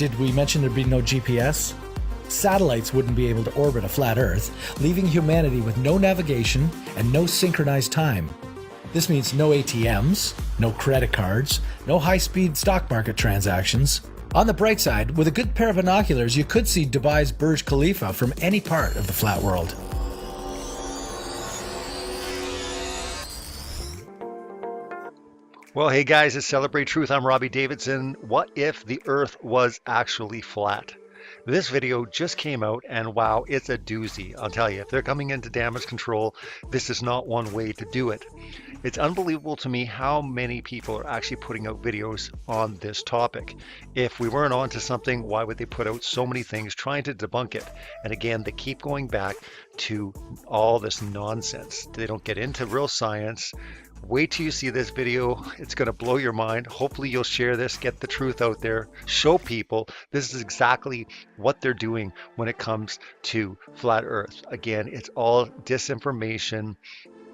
Did we mention there'd be no GPS? Satellites wouldn't be able to orbit a flat Earth, leaving humanity with no navigation and no synchronized time. This means no ATMs, no credit cards, no high-speed stock market transactions. On the bright side, with a good pair of binoculars, you could see Dubai's Burj Khalifa from any part of the flat world. Well, hey guys, it's Celebrate Truth. I'm Robbie Davidson. What if the Earth was actually flat? This video just came out and wow, it's a doozy. I'll tell you, if they're coming into damage control, this is not one way to do it. It's unbelievable to me how many people are actually putting out videos on this topic. If we weren't onto something, why would they put out so many things trying to debunk it? And again, they keep going back to all this nonsense. They don't get into real science. Wait till you see this video. It's going to blow your mind. Hopefully you'll share this, get the truth out there, show people this is exactly what they're doing when it comes to flat Earth. Again, it's all disinformation,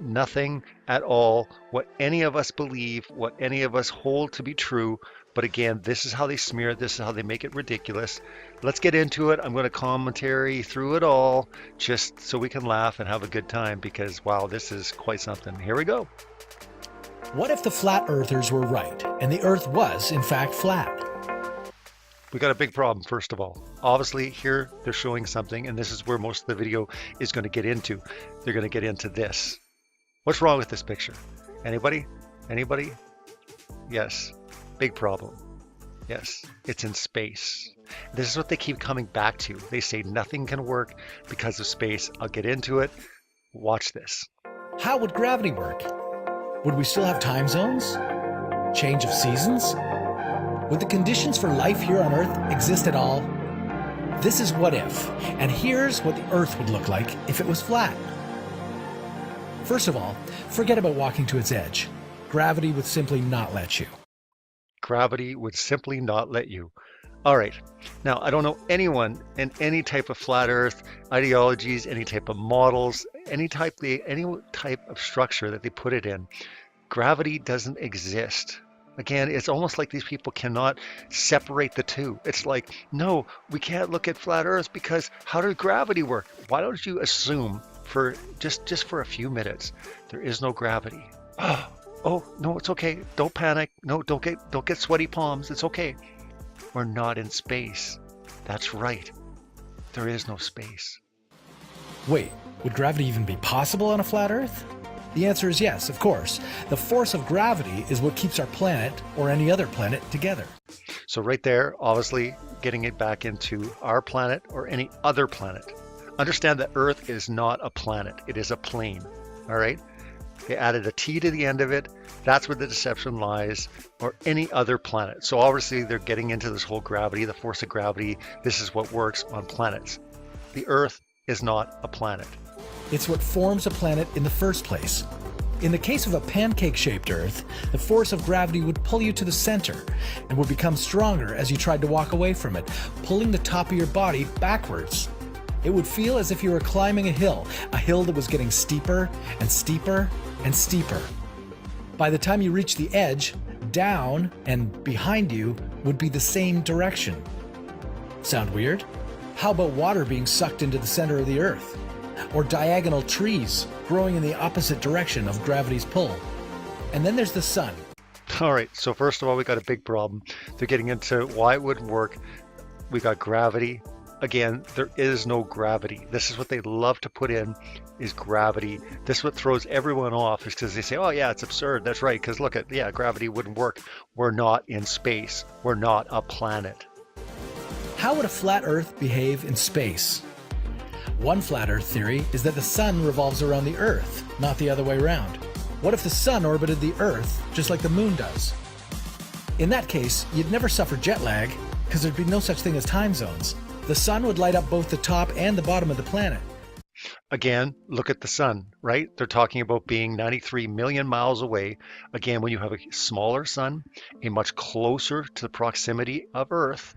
nothing at all what any of us believe, what any of us hold to be true. But again, this is how they smear it. This is how they make it ridiculous. Let's get into it. I'm going to commentary through it all just so we can laugh and have a good time because, wow, this is quite something. Here we go. What if the flat earthers were right and the Earth was, in fact, flat? We got a big problem, first of all. Obviously, here they're showing something, and this is where most of the video is going to get into. They're going to get into this. What's wrong with this picture? Anybody? Anybody? Yes. Big problem. Yes. It's in space. This is what they keep coming back to. They say nothing can work because of space. I'll get into it. Watch this. How would gravity work? Would we still have time zones? Change of seasons? Would the conditions for life here on Earth exist at all? This is what if, and here's what the Earth would look like if it was flat. First of all, forget about walking to its edge. Gravity would simply not let you. Gravity would simply not let you. All right. Now, I don't know anyone in any type of flat Earth ideologies, any type of models, any type of structure that they put it in. Gravity doesn't exist. Again, it's almost like these people cannot separate the two. It's like, no, we can't look at flat Earth because how does gravity work? Why don't you assume for just for a few minutes there is no gravity? Oh, no, it's okay. Don't panic. No, don't get sweaty palms. It's okay. We're not in space. That's right. There is no space. Wait, would gravity even be possible on a flat Earth? The answer is yes, of course. The force of gravity is what keeps our planet, or any other planet, together. So right there, obviously, getting it back into our planet or any other planet. Understand that Earth is not a planet. It is a plane. All right? They added a T to the end of it. That's where the deception lies, or any other planet. So obviously they're getting into this whole gravity, the force of gravity. This is what works on planets. The Earth is not a planet. It's what forms a planet in the first place. In the case of a pancake-shaped Earth, the force of gravity would pull you to the center and would become stronger as you tried to walk away from it, pulling the top of your body backwards. It would feel as if you were climbing a hill that was getting steeper and steeper and steeper. By the time you reach the edge, down and behind you would be the same direction. Sound weird? How about water being sucked into the center of the Earth? Or diagonal trees growing in the opposite direction of gravity's pull? And then there's the sun. All right, so first of all, we got a big problem. They're getting into why it wouldn't work. We got gravity. Again, there is no gravity. This is what they love to put in, is gravity. This is what throws everyone off, is because they say, oh yeah, it's absurd. That's right, because look at, yeah, gravity wouldn't work. We're not in space. We're not a planet. How would a flat Earth behave in space? One flat Earth theory is that the sun revolves around the Earth, not the other way around. What if the sun orbited the Earth just like the moon does? In that case, you'd never suffer jet lag because there'd be no such thing as time zones. The sun would light up both the top and the bottom of the planet. Again, look at the sun, right? They're talking about being 93 million miles away. Again, when you have a smaller sun, a much closer to the proximity of Earth,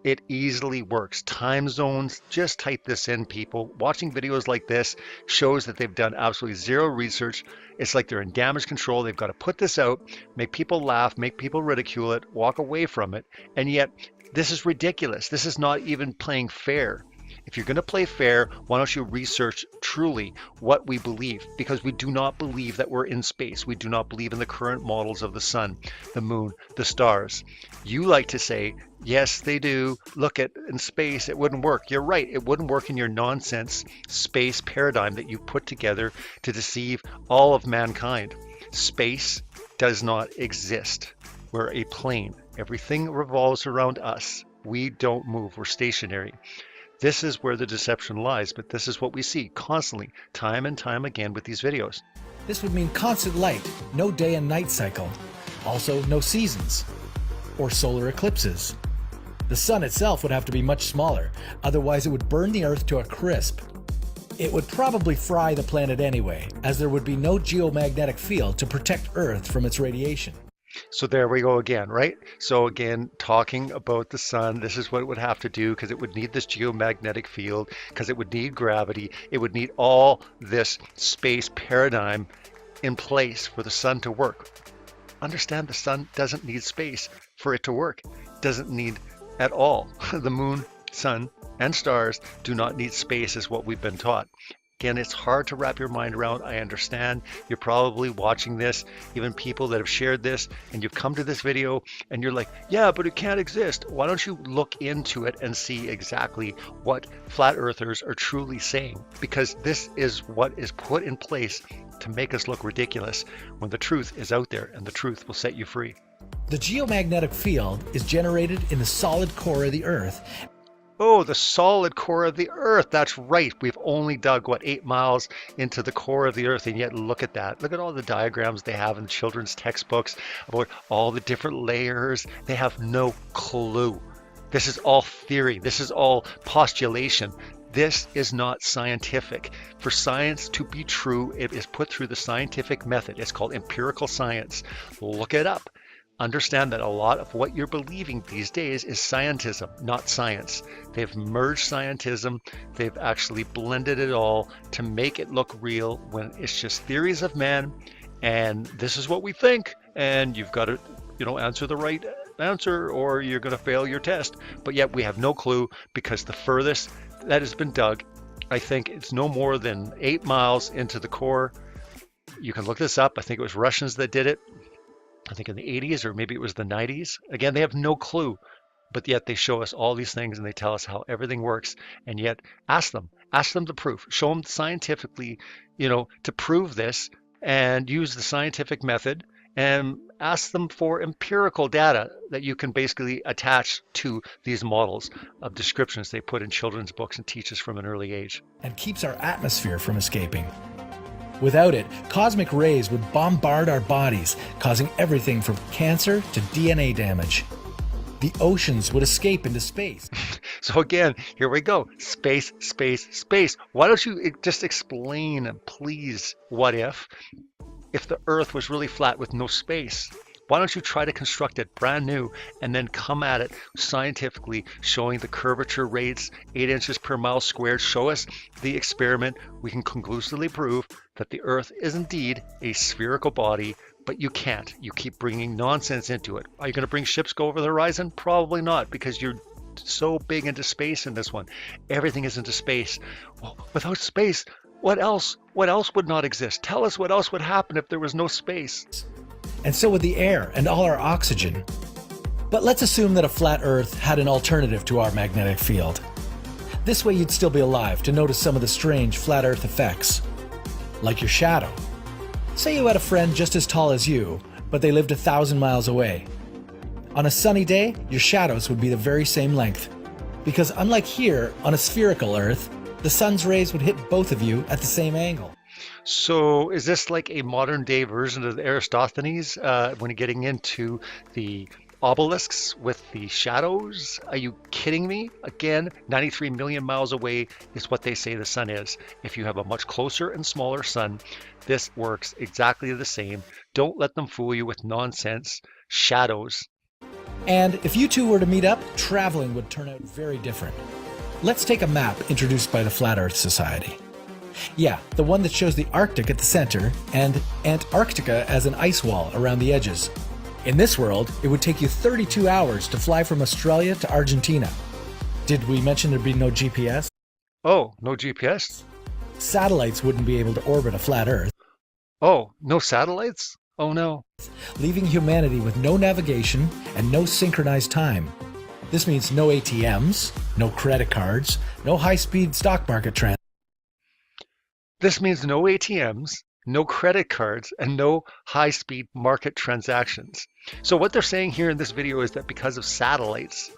it easily works. Time zones, just type this in, people. Watching videos like this shows that they've done absolutely zero research. It's like they're in damage control. They've got to put this out, make people laugh, make people ridicule it, walk away from it. And yet This is ridiculous. This is not even playing fair. If you're going to play fair, why don't you research truly what we believe? Because we do not believe that we're in space. We do not believe in the current models of the sun, the moon, the stars. You like to say, yes, they do. Look at in space, it wouldn't work. You're right. It wouldn't work in your nonsense space paradigm that you put together to deceive all of mankind. Space does not exist. We're a plane. Everything revolves around us. We don't move. We're stationary. This is where the deception lies, but this is what we see constantly, time and time again with these videos. This would mean constant light, no day and night cycle. Also, no seasons or solar eclipses. The sun itself would have to be much smaller, otherwise it would burn the Earth to a crisp. It would probably fry the planet anyway, as there would be no geomagnetic field to protect Earth from its radiation. So there we go again, right? So again, talking about the sun, this is what it would have to do, because it would need this geomagnetic field, because it would need gravity, it would need all this space paradigm in place for the sun to work. Understand, the sun doesn't need space for it to work. It doesn't need at all. The moon, sun, and stars do not need space, is what we've been taught. Again, it's hard to wrap your mind around. I understand. You're probably watching this, even people that have shared this, and you've come to this video and you're like, yeah, but it can't exist. Why don't you look into it and see exactly what flat earthers are truly saying? Because this is what is put in place to make us look ridiculous when the truth is out there, and the truth will set you free. The geomagnetic field is generated in the solid core of the Earth. Oh, the solid core of the Earth. That's right. We've only dug, what, 8 miles into the core of the Earth, and yet look at that. Look at all the diagrams they have in children's textbooks about all the different layers. They have no clue. This is all theory. This is all postulation. This is not scientific. For science to be true, it is put through the scientific method. It's called empirical science. Look it up. Understand that a lot of what you're believing these days is scientism, not science. They've merged scientism. They've actually blended it all to make it look real when it's just theories of man. And this is what we think. And you've got to, answer the right answer or you're going to fail your test. But yet we have no clue, because the furthest that has been dug, I think it's no more than 8 miles into the core. You can look this up. I think it was Russians that did it. I think in the 80s, or maybe it was the 90s. Again, they have no clue, but yet they show us all these things and they tell us how everything works. And yet ask them the proof, show them scientifically, to prove this, and use the scientific method, and ask them for empirical data that you can basically attach to these models of descriptions they put in children's books and teach us from an early age. And keeps our atmosphere from escaping. Without it, cosmic rays would bombard our bodies, causing everything from cancer to DNA damage. The oceans would escape into space. So again, here we go. Space, space, space. Why don't you just explain, please, what if the Earth was really flat with no space? Why don't you try to construct it brand new and then come at it scientifically, showing the curvature rates, 8 inches per mile squared. Show us the experiment. We can conclusively prove that the Earth is indeed a spherical body, but you can't. You keep bringing nonsense into it. Are you going to bring ships go over the horizon? Probably not, because you're so big into space in this one. Everything is into space. Well, without space, what else? What else would not exist? Tell us what else would happen if there was no space. And so would the air and all our oxygen. But let's assume that a flat Earth had an alternative to our magnetic field. This way you'd still be alive to notice some of the strange flat Earth effects. Like your shadow. Say you had a friend just as tall as you, but they lived 1,000 miles away. On a sunny day, your shadows would be the very same length. Because unlike here, on a spherical Earth, the sun's rays would hit both of you at the same angle. So is this like a modern day version of Aristophanes when you're getting into the obelisks with the shadows? Are you kidding me? Again, 93 million miles away is what they say the sun is. If you have a much closer and smaller sun, this works exactly the same. Don't let them fool you with nonsense shadows. And if you two were to meet up, traveling would turn out very different. Let's take a map introduced by the Flat Earth Society. Yeah, the one that shows the Arctic at the center and Antarctica as an ice wall around the edges. In this world, it would take you 32 hours to fly from Australia to Argentina. Did we mention there'd be no GPS? Oh, no GPS? Satellites wouldn't be able to orbit a flat Earth, Oh, no satellites? Oh no. leaving humanity with no navigation and no synchronized time. This means no ATMs, no credit cards, no high-speed stock market transactions. This means no ATMs, no credit cards, and no high-speed market transactions. So what they're saying here in this video is that because of satellites,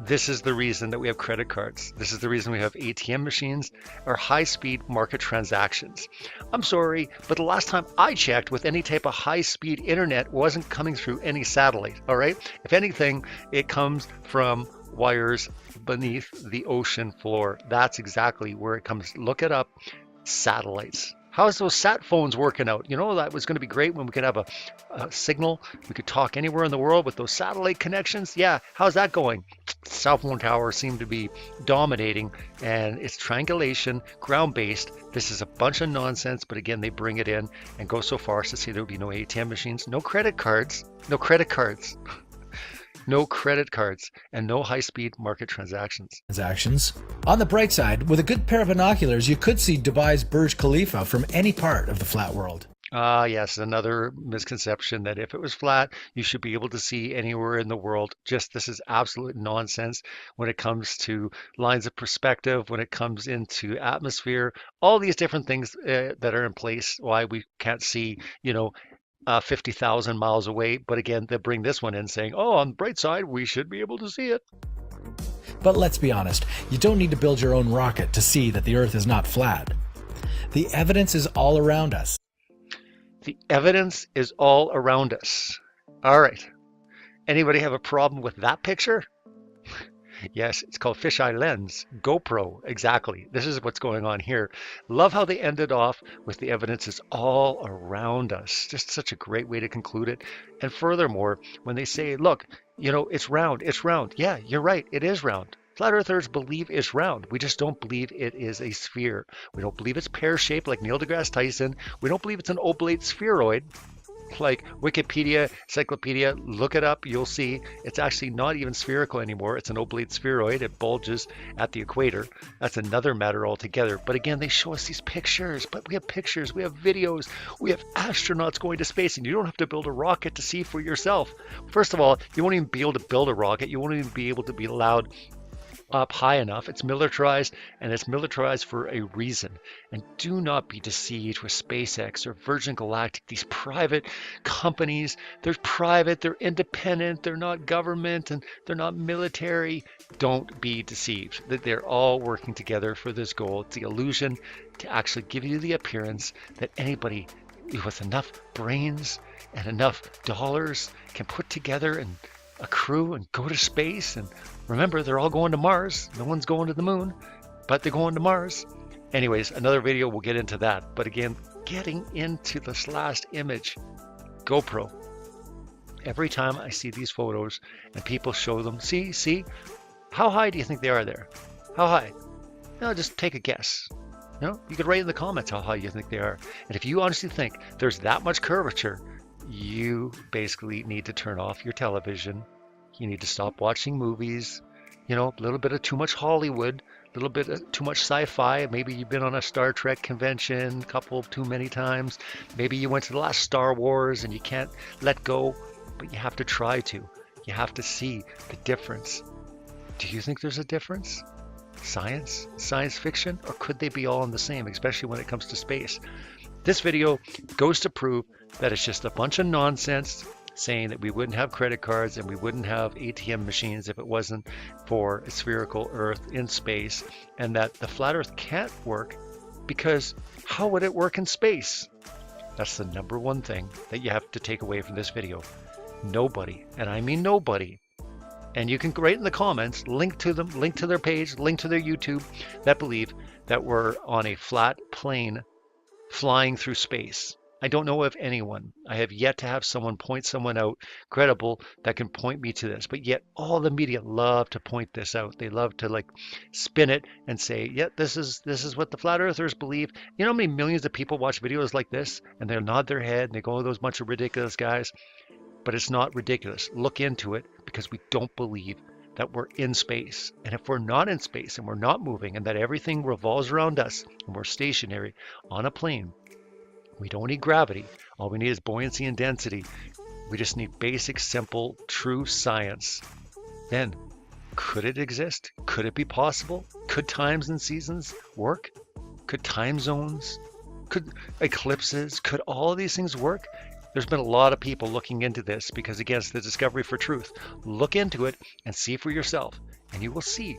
this is the reason that we have credit cards. This is the reason we have ATM machines or high-speed market transactions. I'm sorry, but the last time I checked with any type of high-speed internet wasn't coming through any satellite, all right? If anything, it comes from wires beneath the ocean floor. That's exactly where it comes. Look it up, satellites. How's those sat phones working out? You know, that was going to be great when we could have a signal. We could talk anywhere in the world with those satellite connections. Yeah, how's that going? Cell phone towers seem to be dominating, and it's triangulation, ground-based. This is a bunch of nonsense, but again, they bring it in and go so far as to say there will be no ATM machines, no credit cards, no credit cards. No credit cards, and no high-speed market transactions. On the bright side, with a good pair of binoculars, you could see Dubai's Burj Khalifa from any part of the flat world. Yes, another misconception that if it was flat, you should be able to see anywhere in the world. This is absolute nonsense when it comes to lines of perspective, when it comes into atmosphere, all these different things that are in place, why we can't see, 50,000 miles away. But again, they bring this one in saying, oh, on the bright side, we should be able to see it. But let's be honest, you don't need to build your own rocket to see that the Earth is not flat. The evidence is all around us. The evidence is all around us. All right. Anybody have a problem with that picture? Yes, it's called fisheye lens. GoPro, exactly. This is what's going on here. Love how they ended off with the evidence is all around us. Just such a great way to conclude it. And furthermore, when they say, look, it's round, it's round. Yeah, you're right, it is round. Flat earthers believe it's round. We just don't believe it is a sphere. We don't believe it's pear-shaped like Neil deGrasse Tyson. We don't believe it's an oblate spheroid like Wikipedia, Encyclopedia. Look it up. You'll see it's actually not even spherical anymore. It's an oblate spheroid. It bulges at the equator. That's another matter altogether. But again, they show us these pictures. But we have pictures. We have videos. We have astronauts going to space. And you don't have to build a rocket to see for yourself. First of all, you won't even be able to build a rocket. You won't even be able to be allowed up high enough. It's militarized, and it's militarized for a reason. And do not be deceived with SpaceX or Virgin Galactic, these private companies. They're private, they're independent, they're not government, and they're not military. Don't be deceived that they're all working together for this goal. It's the illusion to actually give you the appearance that anybody with enough brains and enough dollars can put together and a crew and go to space. And remember, they're all going to Mars. No one's going to the moon, but they're going to Mars. Anyways, another video will get into that. But again, getting into this last image, GoPro. Every time I see these photos and people show them, see, how high do you think they are there? How high? Just take a guess. You could write in the comments how high you think they are. And if you honestly think there's that much curvature, you basically need to turn off your television. You need to stop watching movies. A little bit of too much Hollywood, a little bit of too much sci-fi. Maybe you've been on a Star Trek convention a couple too many times. Maybe you went to the last Star Wars and you can't let go, but you have to try to. You have to see the difference. Do you think there's a difference? Science fiction, or could they be all in the same, especially when it comes to space? This video goes to prove that it's just a bunch of nonsense saying that we wouldn't have credit cards and we wouldn't have ATM machines if it wasn't for a spherical Earth in space, and that the flat Earth can't work because how would it work in space? That's the number one thing that you have to take away from this video. Nobody, and I mean nobody, and you can write in the comments, link to them, link to their page, link to their YouTube, that believe that we're on a flat plane flying through space. I don't know of anyone. I have yet to have someone point someone out credible that can point me to this. But yet all the media love to point this out. They love to spin it and say, yeah, this is what the flat earthers believe. You know how many millions of people watch videos like this and they nod their head and they go, oh, those bunch of ridiculous guys. but it's not ridiculous. Look into it, because we don't believe that we're in space. And if we're not in space and we're not moving and that everything revolves around us and we're stationary on a plane, we don't need gravity. All we need is buoyancy and density. We just need basic, simple, true science. Then, could it exist? Could it be possible? Could times and seasons work? Could time zones? Could eclipses? Could all of these things work? There's been a lot of people looking into this because, again, it's the discovery for truth. Look into it and see for yourself, and you will see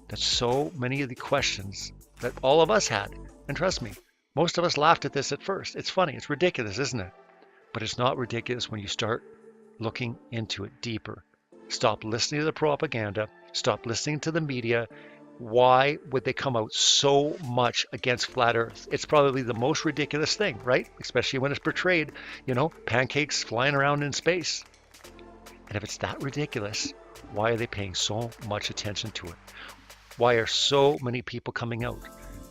that so many of the questions that all of us had, and trust me, most of us laughed at this at first. It's funny, it's ridiculous, isn't it? But it's not ridiculous when you start looking into it deeper. Stop listening to the propaganda. Stop listening to the media. Why would they come out so much against flat Earth? It's probably the most ridiculous thing, right? Especially when it's portrayed, pancakes flying around in space. And if it's that ridiculous, why are they paying so much attention to it? Why are so many people coming out?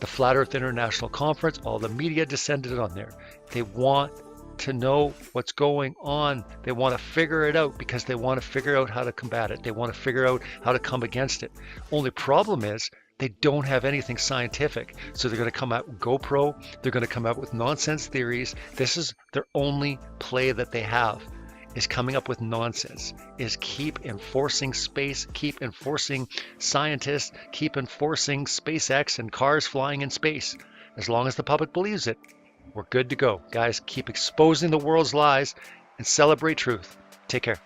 The Flat Earth International Conference, all the media descended on there. They want to know what's going on. They want to figure it out because they want to figure out how to combat it. They want to figure out how to come against it. Only problem is they don't have anything scientific. So they're going to come out with GoPro. They're going to come out with nonsense theories. This is their only play that they have, is coming up with nonsense, is keep enforcing space, keep enforcing scientists, keep enforcing SpaceX and cars flying in space. As long as the public believes it, we're good to go. Guys, keep exposing the world's lies and celebrate truth. Take care.